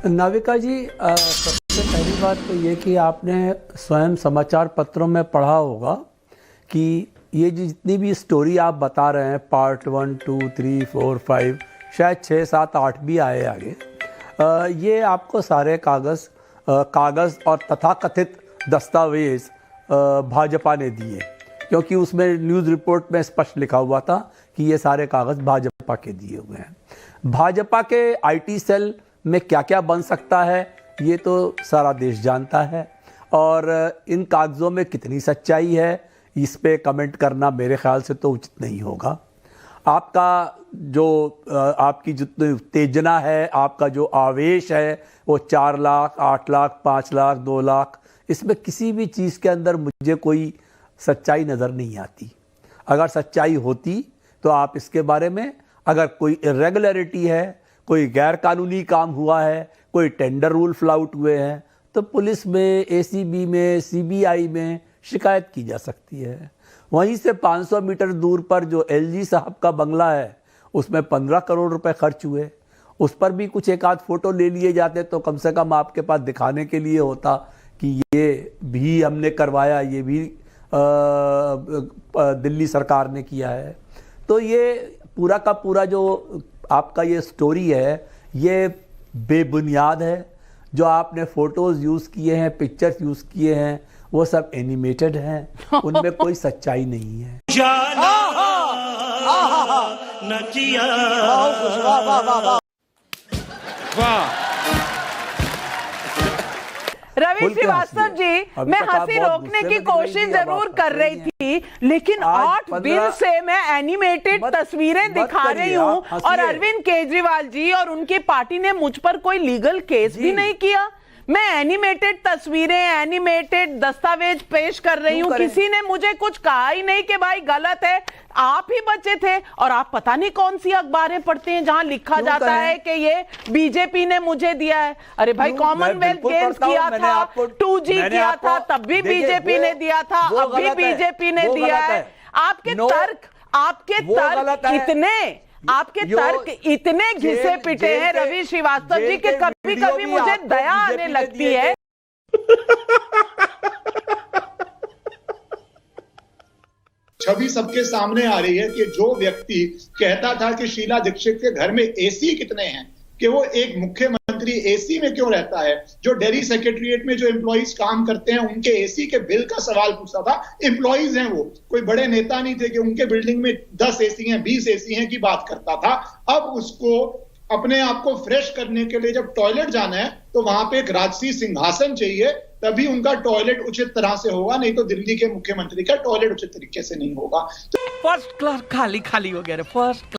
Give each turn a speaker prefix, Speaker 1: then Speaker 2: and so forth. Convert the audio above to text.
Speaker 1: नाविका जी, सबसे पहली बात तो ये कि आपने स्वयं समाचार पत्रों में पढ़ा होगा कि ये जितनी भी स्टोरी आप बता रहे हैं, पार्ट 1, 2, 3, 4, 5, शायद 6, 7, 8 भी आए आगे, ये आपको सारे कागज़ और तथाकथित दस्तावेज भाजपा ने दिए, क्योंकि उसमें न्यूज़ रिपोर्ट में स्पष्ट लिखा हुआ था कि ये सारे कागज़ भाजपा के दिए हुए हैं। भाजपा के आईटी सेल में क्या क्या बन सकता है ये तो सारा देश जानता है, और इन कागज़ों में कितनी सच्चाई है इस पे कमेंट करना मेरे ख्याल से तो उचित नहीं होगा। आपकी जितनी उत्तेजना है, आपका जो आवेश है, वो 4 लाख, 8 लाख, 5 लाख, 2 लाख, इसमें किसी भी चीज़ के अंदर मुझे कोई सच्चाई नज़र नहीं आती। अगर सच्चाई होती तो आप इसके बारे में, अगर कोई इरेगुलरिटी है, कोई गैर कानूनी काम हुआ है, कोई टेंडर रूल फ्लाउट हुए हैं, तो पुलिस में, एसीबी में, सीबीआई में शिकायत की जा सकती है। वहीं से 500 मीटर दूर पर जो एलजी साहब का बंगला है, उसमें 15 करोड़ रुपए खर्च हुए, उस पर भी कुछ एक आध फोटो ले लिए जाते तो कम से कम आपके पास दिखाने के लिए होता कि ये भी हमने करवाया, ये भी दिल्ली सरकार ने किया है। तो ये पूरा का पूरा जो आपका ये स्टोरी है, ये बेबुनियाद है। जो आपने फोटोज यूज़ किए हैं, पिक्चर्स यूज़ किए हैं, वो सब एनिमेटेड हैं, उनमें कोई सच्चाई नहीं है।
Speaker 2: रवि श्रीवास्तव जी, मैं हंसी रोकने की कोशिश जरूर कर रही थी, लेकिन 8 दिन से मैं एनिमेटेड तस्वीरें दिखा रही हूँ, और अरविंद केजरीवाल जी और उनकी पार्टी ने मुझ पर कोई लीगल केस भी नहीं किया। मैं एनिमेटेड तस्वीरें, एनिमेटेड दस्तावेज पेश कर रही हूँ, किसी ने मुझे कुछ कहा ही नहीं कि भाई गलत है। आप ही बचे थे, और आप पता नहीं कौन सी अखबारें पढ़ते हैं जहां लिखा जाता है कि ये बीजेपी ने मुझे दिया है। अरे भाई, कॉमनवेल्थ गेम्स किया था, 2G किया था, तब भी बीजेपी ने दिया था, अब भी बीजेपी ने दिया है। आपके तर्क इतने घिसे पिटे हैं रवि श्रीवास्तव जी, कि कभी कभी मुझे दया आने लगती है।
Speaker 3: छवि सबके सामने आ रही है कि जो व्यक्ति कहता था कि शीला दीक्षित के घर में एसी कितने हैं, कि वो एक मुख्यमंत्री एसी में क्यों रहता है, जो दिल्ली सेक्रेटरीट में जो एम्प्लॉइज काम करते हैं उनके एसी के बिल का सवाल पूछता था। एम्प्लॉइज हैं, वो कोई बड़े नेता नहीं थे कि उनके बिल्डिंग में 10 एसी हैं, 20 एसी हैं की बात करता था। अब उसको अपने आप को फ्रेश करने के लिए जब टॉयलेट जाना है तो वहां पे एक राजसी सिंहासन चाहिए, तभी उनका टॉयलेट उचित तरह से होगा, नहीं तो दिल्ली के मुख्यमंत्री का टॉयलेट उचित तरीके से नहीं होगा।
Speaker 4: फर्स्ट क्लास खाली खाली हो गया, फर्स्ट